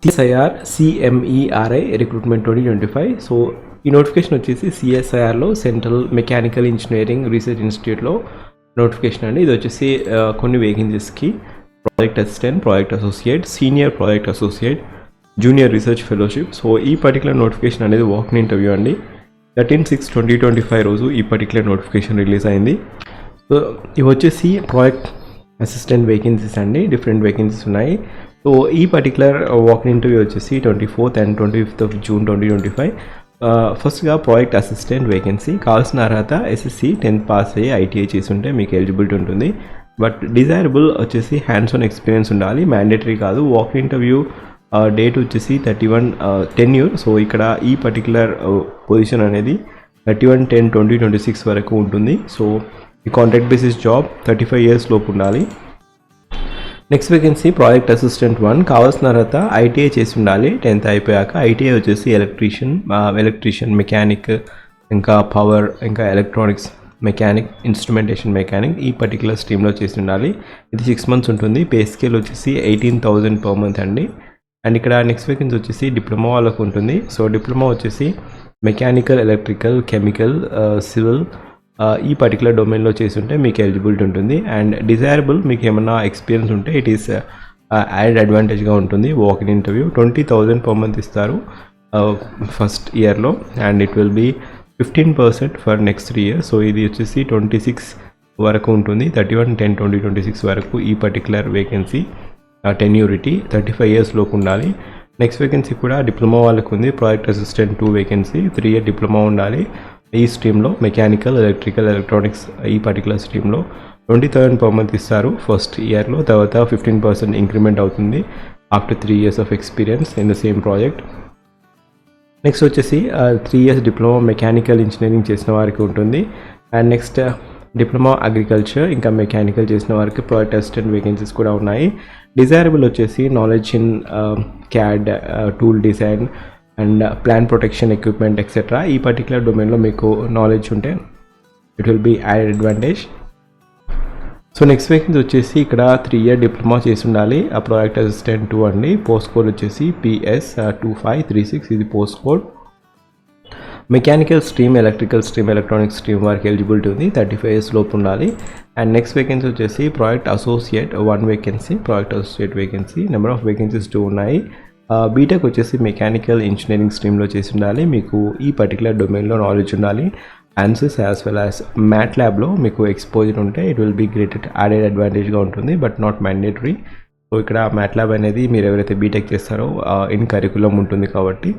CSIR CMERI recruitment 2025. So ఈ notification వచ్చేసి సిఎస్ఐఆర్లో సెంట్రల్ మెకానికల్ ఇంజనీరింగ్ రీసెర్చ్ ఇన్స్టిట్యూట్లో నోటిఫికేషన్ అండి. ఇది వచ్చేసి కొన్ని వేకెన్సీస్కి project assistant, project associate, senior project associate, junior research fellowship. So ఈ పర్టికులర్ నోటిఫికేషన్ అనేది వాక్-ఇన్ ఇంటర్వ్యూ అండి. 13/6/2025 రోజు ఈ పర్టికులర్ నోటిఫికేషన్ రిలీజ్ అయింది. సో ఇవి వచ్చేసి ప్రాజెక్ట్ అసిస్టెంట్ వేకెన్సీస్ అండి. డిఫరెంట్ వేకెన్సీస్ ఉన్నాయి. సో ఈ పర్టికులర్ వాక్-ఇన్ ఇంటర్వ్యూ వచ్చేసి 24th and 25th June 2025. ఫస్ట్గా ప్రాజెక్ట్ అసిస్టెంట్ వేకెన్సీ. కావాల్సిన అర్హత SSC 10th పాస్ అయ్యి ITI చేసి ఉంటే మీకు ఎలిజిబిలిటీ ఉంటుంది. బట్ డిజైరబుల్ వచ్చేసి హ్యాండ్స్ ఆన్ ఎక్స్పీరియన్స్ ఉండాలి, మ్యాండేటరీ కాదు. వాక్-ఇన్ ఇంటర్వ్యూ డేట్ వచ్చేసి 31 tenure. సో ఇక్కడ ఈ పర్టికులర్ పొజిషన్ అనేది 31/10/2026 వరకు ఉంటుంది. సో ఈ కాంట్రాక్ట్ బేసిస్ జాబ్, 35 years లోపు ఉండాలి. Next vacancy project assistant 1. కావాల్సిన అర్హత ITI చేసి ఉండాలి 10th అయిపోయాక. ITI వచ్చేసి ఎలక్ట్రీషియన్, మెకానిక్, ఇంకా పవర్, ఇంకా ఎలక్ట్రానిక్స్ మెకానిక్, ఇన్స్ట్రుమెంటేషన్ మెకానిక్ ఈ పర్టికులర్ స్ట్రీమ్లో చేసి ఉండాలి. ఇది 6 months ఉంటుంది. పే స్కేల్ వచ్చేసి 18,000 per month అండి. అండ్ ఇక్కడ నెక్స్ట్ వేకెన్సీ వచ్చేసి డిప్లొమా వాళ్ళకు ఉంటుంది. సో డిప్లొమా వచ్చేసి మెకానికల్, ఎలక్ట్రికల్, కెమికల్, సివిల్ ఈ పర్టికులర్ డొమైన్లో చేసి ఉంటే మీకు ఎలిజిబిలిటీ ఉంటుంది. అండ్ డిజైరబుల్ మీకు ఏమన్నా ఎక్స్పీరియన్స్ ఉంటే ఇట్ ఈస్ యాడెడ్ అడ్వాంటేజ్గా ఉంటుంది. వాక్-ఇన్ ఇంటర్వ్యూ 20,000 per month ఇస్తారు ఫస్ట్ ఇయర్లో. And it will be 15% for next 3 years. So ఇది వచ్చేసి 26 వరకు ఉంటుంది. 31/10/2026 వరకు ఈ పర్టికులర్ వేకెన్సీ. టెన్యూరిటీ 35 years లోపు ఉండాలి. నెక్స్ట్ వేకెన్సీ కూడా డిప్లొమా వాళ్ళకు ఉంది. Project assistant 2 vacancy. 3 year diploma ఉండాలి ఈ స్ట్రీమ్లో. మెకానికల్, ఎలక్ట్రికల్, ఎలక్ట్రానిక్స్ ఈ పర్టికులర్ స్ట్రీమ్లో 20,000 per month ఇస్తారు ఫస్ట్ ఇయర్లో. తర్వాత 15% ఇంక్రిమెంట్ అవుతుంది after 3 years of experience in the same project. Next వచ్చేసి 3 years డిప్లొమా మెకానికల్ ఇంజనీరింగ్ చేసిన వారికి ఉంటుంది. అండ్ నెక్స్ట్ డిప్లొమా అగ్రికల్చర్ ఇంకా మెకానికల్ చేసిన వారికి ప్రాజెక్ట్ అసిస్టెంట్ వేకెన్సీస్ కూడా ఉన్నాయి. డిజైరబుల్ వచ్చేసి knowledge in CAD, tool design and plan protection equipment etcetera ఈ పర్టికులర్ డొమైన్లో మీకు నాలెడ్జ్ ఉంటే it will be added advantage. So next vacancy వచ్చేసి ఇక్కడ 3 year డిప్లొమా చేసి ఉండాలి. ఆ ప్రాజెక్ట్ అసిస్టెంట్ 2 అండి. పోస్ట్ కోడ్ వచ్చేసి PS2536 ఇది post code. Mechanical stream, electrical stream, electronic stream వారికి ఎలిజిబిలిటీ ఉంది. 35 years లోపు ఉండాలి. అండ్ నెక్స్ట్ వేకెన్సీ వచ్చేసి project associate 1 vacancy. Project associate vacancy. Number of vacancies 2 ఉన్నాయి. బీటెక్ వచ్చేసి మెకానికల్ ఇంజనీరింగ్ స్ట్రీమ్లో చేసి ఉండాలి. మీకు ఈ పర్టికులర్ డొమైన్లో నాలెడ్జ్ ఉండాలి. ANSYS యాజ్ వెల్ యాజ్ MATLABలో మీకు ఎక్స్పోజర్ ఉంటే it will be greater added అడ్వాంటేజ్గా ఉంటుంది, బట్ నాట్ మ్యాండేటరీ. సో ఇక్కడ MATLAB అనేది మీరు ఎవరైతే బీటెక్ చేస్తారో ఇన్ కరికులం ఉంటుంది కాబట్టి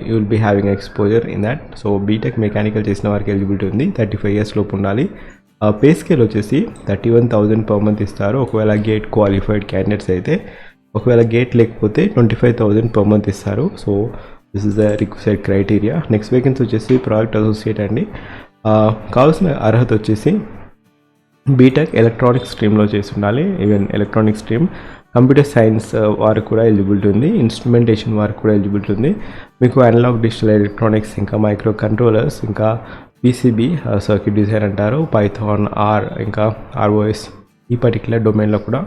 you will be having exposure in that. So BTech mechanical చేసిన వారికి ఎలిజిబిలిటీ ఉంది. 35 years లోపు ఉండాలి. పే స్కేల్ వచ్చేసి 31,000 per month ఇస్తారు ఒకవేళ గేట్ క్వాలిఫైడ్ క్యాండిడేట్స్ అయితే. ఒకవేళ గేట్ లేకపోతే 25,000 per month ఇస్తారు. So this is the required criteria. Next vacancy వచ్చేసి ప్రాజెక్ట్ అసోసియేట్ అండి. కావాల్సిన అర్హత వచ్చేసి బీటెక్ ఎలక్ట్రానిక్స్ స్ట్రీమ్లో చేసి ఉండాలి. Even electronic stream, computer science వారికి కూడా ఎలిజిబిలిటీ ఉంది. ఇన్స్ట్రుమెంటేషన్ వారికి కూడా ఎలిజిబిలిటీ ఉంది. మీకు అనలాగ్, డిజిటల్ ఎలక్ట్రానిక్స్, ఇంకా మైక్రో కంట్రోలర్స్, ఇంకా PCB సర్క్యూట్ డిజైన్ అంటారు, పైథాన్, R ఇంకా ROS ఈ పర్టికులర్ డొమైన్లో కూడా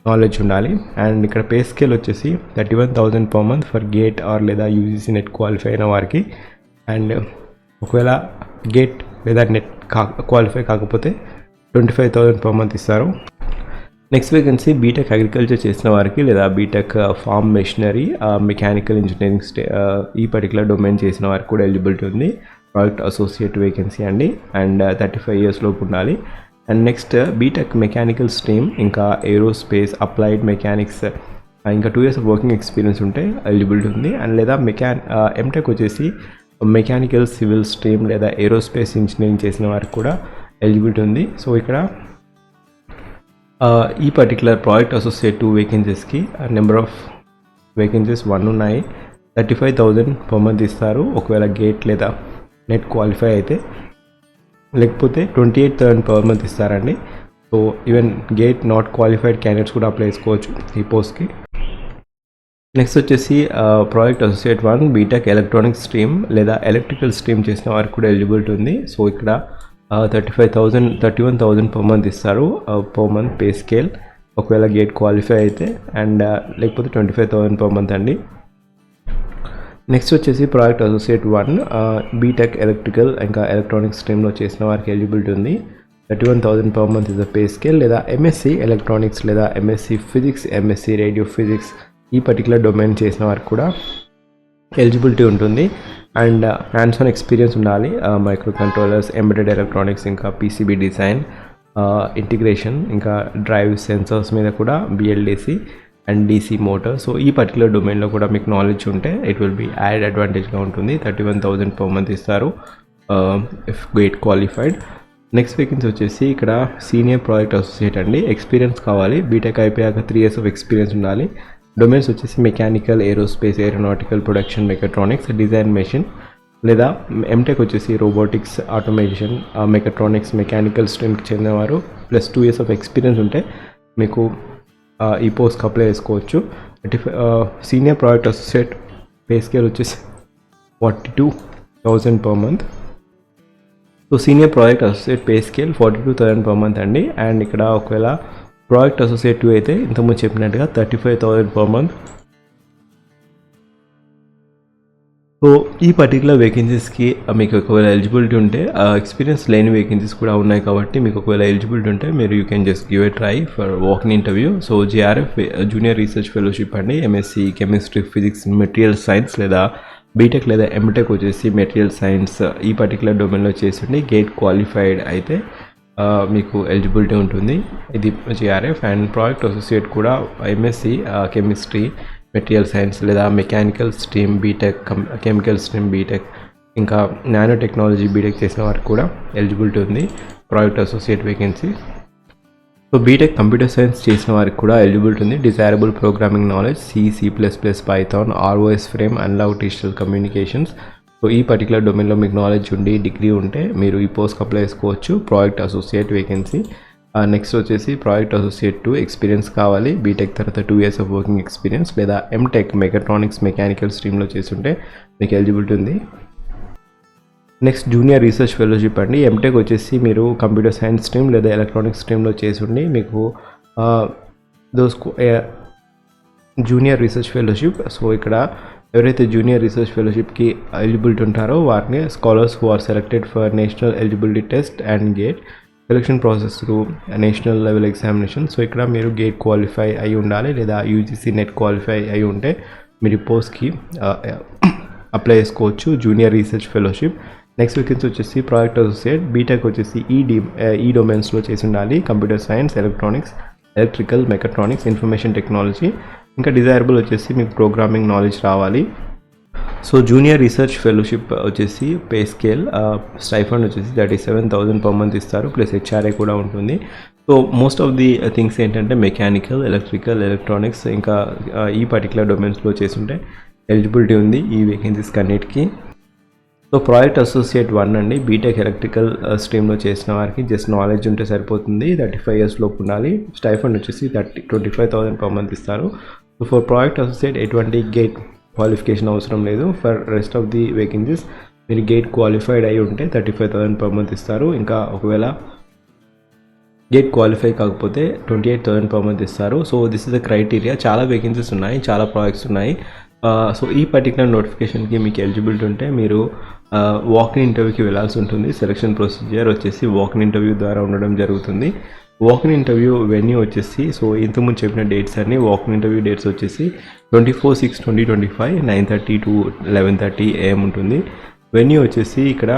నాలెడ్జ్ ఉండాలి. అండ్ ఇక్కడ పే స్కేల్ వచ్చేసి 31,000 per month for GATE or లేదా UGC నెట్ క్వాలిఫై అయిన వారికి. అండ్ ఒకవేళ గేట్ లేదా నెట్ క్వాలిఫై కాకపోతే 25,000 per month ఇస్తారు. నెక్స్ట్ వేకెన్సీ బీటెక్ అగ్రికల్చర్ చేసిన వారికి లేదా BTech farm machinery, mechanical engineering ఈ పర్టికులర్ డొమైన్ చేసిన వారికి కూడా ఎలిజిబిలిటీ ఉంది. ప్రాజెక్ట్ అసోసియేట్ వేకెన్సీ అండి. అండ్ 35 years లోపు ఉండాలి. And next BTech mechanical stream, ఇంకా ఏరోస్పేస్, అప్లైడ్ మెకానిక్స్, ఇంకా 2 years ఆఫ్ వర్కింగ్ ఎక్స్పీరియన్స్ ఉంటే ఎలిజిబిలిటీ ఉంది. అండ్ లేదా MTech వచ్చేసి మెకానికల్ సివిల్ స్ట్రీమ్ లేదా ఏరోస్పేస్ ఇంజనీరింగ్ చేసిన వారికి కూడా ఎలిజిబిలిటీ ఉంది. సో ఇక్కడ ఈ పర్టికులర్ ప్రాజెక్ట్ అసోసియేట్ 2 వేకెన్సీస్కి నెంబర్ ఆఫ్ వేకెన్సీస్ 1 ఉన్నాయి. 35,000 per month ఇస్తారు ఒకవేళ గేట్ లేదా నెట్ క్వాలిఫై అయితే. లేకపోతే 28,000 per month ఇస్తారండి. So even GATE not qualified candidates కూడా అప్లై చేసుకోవచ్చు ఈ పోస్ట్కి. నెక్స్ట్ వచ్చేసి project associate 1 BTech electronics stream లేదా ఎలక్ట్రికల్ స్ట్రీమ్ చేసిన వారికి కూడా ఎలిజిబిలిటీ ఉంది. సో ఇక్కడ 31,000 per month ఇస్తారు per month పే స్కేల్. ఒకవేళ గేట్ క్వాలిఫై అయితే, అండ్ లేకపోతే 25,000 per month అండి. నెక్స్ట్ వచ్చేసి ప్రాజెక్ట్ అసోసియేట్ 1 బీటెక్ ఎలక్ట్రికల్ ఇంకా ఎలక్ట్రానిక్స్ స్ట్రీమ్లో చేసిన వారికి ఎలిజిబిలిటీ ఉంది. 31,000 per month is the pay scale. లేదా ఎంఎస్సి ఎలక్ట్రానిక్స్ లేదా MSc physics, MSc radio physics ఈ పర్టికులర్ డొమైన్ చేసిన వారికి కూడా ఎలిజిబిలిటీ ఉంటుంది. అండ్ హ్యాండ్స్ ఆన్ ఎక్స్పీరియన్స్ ఉండాలి. మైక్రో కంట్రోలర్స్, ఎంబెడెడ్ ఎలక్ట్రానిక్స్, ఇంకా పీసీబీ డిజైన్, ఇంటిగ్రేషన్, ఇంకా డ్రైవ్ సెన్సర్స్ మీద కూడా BLDC and DC motor. So ఈ పర్టికులర్ డొమైన్లో కూడా మీకు నాలెడ్జ్ ఉంటే ఇట్ విల్ బి యాడ్ అడ్వాంటేజ్గా ఉంటుంది. 31,000 per month ఇస్తారు if gate qualified. Next vacancy వచ్చేసి ఇక్కడ సీనియర్ ప్రాజెక్ట్ అసోసియేట్ అండి. ఎక్స్పీరియన్స్ కావాలి. బీటెక్ అయిపోయాక 3 years ఆఫ్ ఎక్స్పీరియన్స్ ఉండాలి. డొమైన్స్ వచ్చేసి mechanical, aerospace, aeronautical, production, mechatronics, design machine. లేదా ఎంటెక్ వచ్చేసి రోబోటిక్స్, ఆటోమేషన్, మెకాట్రానిక్స్, మెకానికల్ స్ట్రీమ్కి చెందినవారు ప్లస్ 2 years ఆఫ్ ఎక్స్పీరియన్స్ ఉంటే మీకు ఈ పోస్ట్కి అప్లై చేసుకోవచ్చు. Senior project associate pay scale వచ్చేసి 42,000 per month. So senior project associate pay scale 42,000 per month అండి. అండ్ ఇక్కడ ఒకవేళ ప్రాజెక్ట్ అసోసియేట్ 2 అయితే ఇంతకుముందు చెప్పినట్టుగా 35,000 per month. సో ఈ పర్టికులర్ వేకెన్సీస్కి మీకు ఒకవేళ ఎలిజిబిలిటీ ఉంటే, ఎక్స్పీరియన్స్ లేని వేకెన్సీస్ కూడా ఉన్నాయి కాబట్టి మీకు ఒకవేళ ఎలిజిబిలిటీ ఉంటే మీరు you can just give a try for walk in interview. So JRF junior research fellowship అండి. MSc chemistry, physics, material science లేదా బీటెక్ లేదా ఎంటెక్ వచ్చేసి మెటీరియల్ సైన్స్ ఈ పర్టికులర్ డొమైన్లో చేసిండి గేట్ క్వాలిఫైడ్ అయితే మీకు ఎలిజిబిలిటీ ఉంటుంది. ఇది జేఆర్ఎఫ్. అండ్ ప్రాజెక్ట్ అసోసియేట్ కూడా ఎంఎస్సి కెమిస్ట్రీ, మెటీరియల్ సైన్స్ లేదా mechanical stream BTech, chemical stream BTech, ఇంకా నానో టెక్నాలజీ బీటెక్ చేసిన వారికి కూడా ఎలిజిబిలిటీ ఉంది project associate vacancy. So BTech computer science చేసిన వారికి కూడా ఎలిజిబిలిటీ ఉంది. Desirable programming knowledge C++, Python, ROS frame, analog digital communications. So ఈ పర్టికులర్ డొమైన్లో మీకు నాలెడ్జ్ ఉండి డిగ్రీ ఉంటే మీరు ఈ పోస్ట్కి అప్లై చేసుకోవచ్చు. Project associate vacancy. నెక్స్ట్ వచ్చేసి ప్రాజెక్ట్ అసోసియేట్ 2 ఎక్స్పీరియన్స్ కావాలి. బీటెక్ తర్వాత 2 years ఆఫ్ వర్కింగ్ ఎక్స్పీరియన్స్ లేదా ఎంటెక్ మెకాట్రానిక్స్, మెకానికల్ స్ట్రీమ్లో చేస్తుంటే మీకు ఎలిజిబిలిటీ ఉంది. నెక్స్ట్ జూనియర్ రీసెర్చ్ ఫెలోషిప్ అండి. ఎంటెక్ వచ్చేసి మీరు కంప్యూటర్ సైన్స్ స్ట్రీమ్ లేదా ఎలక్ట్రానిక్స్ స్ట్రీమ్లో చేస్తుండి మీకు జూనియర్ రీసెర్చ్ ఫెలోషిప్. సో ఇక్కడ ఎవరైతే జూనియర్ రీసెర్చ్ ఫెలోషిప్కి ఎలిజిబిలిటీ ఉంటారో వారిని scholars who are selected for national eligibility test and GATE selection process through national level examination. So ఇక్కడ మీరు గేట్ క్వాలిఫై అయి ఉండాలి లేదా యూజీసీ నెట్ క్వాలిఫై అయి ఉంటే మీరు పోస్ట్కి అప్లై చేసుకోవచ్చు junior research fellowship. Next vacancy వచ్చేసి ప్రాజెక్ట్ అసోసియేట్. బీటెక్ వచ్చేసి ఈ డొమైన్స్లో చేసి ఉండాలి. Computer science, electronics, electrical, mechatronics, information technology, ఇంకా డిజైరబుల్ వచ్చేసి మీకు ప్రోగ్రామింగ్ నాలెడ్జ్ రావాలి. సో జూనియర్ రీసెర్చ్ ఫెలోషిప్ వచ్చేసి పే స్కేల్ స్టైఫండ్ వచ్చేసి 37,000 per month ఇస్తారు. ప్లస్ హెచ్ఆర్ఏ కూడా ఉంటుంది. So most of the things ఏంటంటే మెకానికల్, ఎలక్ట్రికల్, ఎలక్ట్రానిక్స్ ఇంకా ఈ పర్టికులర్ డొమైన్స్లో చేస్తుంటే ఎలిజిబిలిటీ ఉంది ఈ వేకెన్సీస్ అన్నిటికీ. సో ప్రాజెక్ట్ అసోసియేట్ 1 అండి. బీటెక్ ఎలక్ట్రికల్ స్ట్రీమ్లో చేసిన వారికి జస్ట్ నాలెడ్జ్ ఉంటే సరిపోతుంది. 35 years లోపు ఉండాలి. స్టైఫండ్ వచ్చేసి 25,000 per month ఇస్తారు. సో ఫర్ ప్రాజెక్ట్ అసోసియేట్ ఎటువంటి గేట్ క్వాలిఫికేషన్ అవసరం లేదు. For rest of the vacancies మీరు గేట్ క్వాలిఫైడ్ అయి ఉంటే 35,000 per month ఇస్తారు. ఇంకా ఒకవేళ గేట్ క్వాలిఫై కాకపోతే 28,000 per month ఇస్తారు. So this is the criteria. చాలా వేకెన్సీస్ ఉన్నాయి, చాలా ప్రాజెక్ట్స్ ఉన్నాయి. సో ఈ పర్టికులర్ నోటిఫికేషన్కి మీకు ఎలిజిబిలిటీ ఉంటే మీరు వాక్-ఇన్ ఇంటర్వ్యూకి వెళ్ళాల్సి ఉంటుంది. సెలక్షన్ ప్రొసీజర్ వచ్చేసి వాక్-ఇన్ ఇంటర్వ్యూ ద్వారా ఉండడం జరుగుతుంది. వాక్-ఇన్ ఇంటర్వ్యూ వెన్యూ వచ్చేసి సో ఇంతకుముందు చెప్పిన డేట్స్ అన్ని వాక్-ఇన్ ఇంటర్వ్యూ డేట్స్ వచ్చేసి 24/6/2025 9:30 to 11:30 AM ఉంటుంది. వెన్యూ వచ్చేసి ఇక్కడ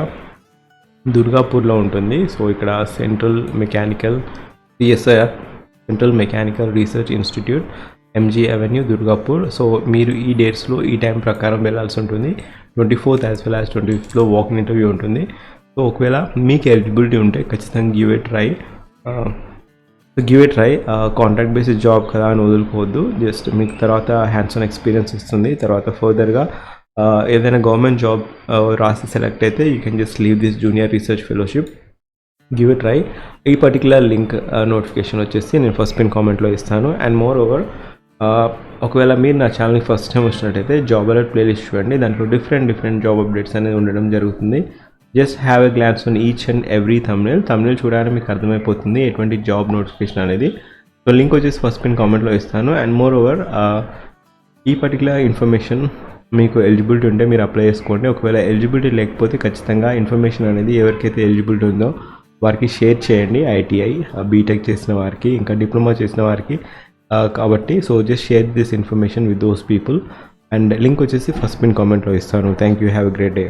దుర్గాపూర్లో ఉంటుంది. సో ఇక్కడ central mechanical CSIR central mechanical research institute, MG Avenue, Durgapur. So మీరు ఈ డేట్స్లో ఈ టైం ప్రకారం వెళ్ళాల్సి ఉంటుంది. 24th as well as 25th walk-in interview ఉంటుంది. సో ఒకవేళ మీకు ఎలిజిబిలిటీ ఉంటే ఖచ్చితంగా give a try. Contract basis job కదా అని వదులుకోవద్దు. జస్ట్ మీకు తర్వాత హ్యాండ్స్ ఆన్ ఎక్స్పీరియన్స్ ఇస్తుంది. తర్వాత ఫర్దర్గా ఏదైనా గవర్నమెంట్ జాబ్ రాసి సెలెక్ట్ అయితే you can just leave this junior research fellowship. Give a try. ఈ పర్టికులర్ లింక్ నోటిఫికేషన్ వచ్చేసి నేను ఫస్ట్ పిన్ కామెంట్లో ఇస్తాను. అండ్ మోర్ ఓవర్ ఒకవేళ మీరు నా ఛానల్కి ఫస్ట్ టైం వచ్చినట్టయితే జాబ్ అలర్ట్ ప్లేలిస్ట్ చూడండి. దాంట్లో డిఫరెంట్ జాబ్ అప్డేట్స్ అనేది ఉండడం జరుగుతుంది. Just have a glance on each and every thumbnail చూడడానికి మీకు అర్థమైపోతుంది ఎటువంటి జాబ్ నోటిఫికేషన్ అనేది. సో లింక్ వచ్చేసి ఫస్ట్ పిన్ కామెంట్లో ఇస్తాను. అండ్ మోర్ ఓవర్ ఈ పర్టికులర్ ఇన్ఫర్మేషన్ మీకు ఎలిజిబిలిటీ ఉంటే మీరు అప్లై చేసుకోండి. ఒకవేళ ఎలిజిబిలిటీ లేకపోతే ఖచ్చితంగా ఇన్ఫర్మేషన్ అనేది ఎవరికైతే ఎలిజిబిలిటీ ఉందో వారికి షేర్ చేయండి. ఐటీఐ, బీటెక్ చేసిన వారికి, ఇంకా డిప్లొమా చేసిన వారికి. కాబట్టి so just share this information with those people. And link వచ్చేసి ఫస్ట్ పిన్ కామెంట్లో ఇస్తాను. Thank you, have a great day.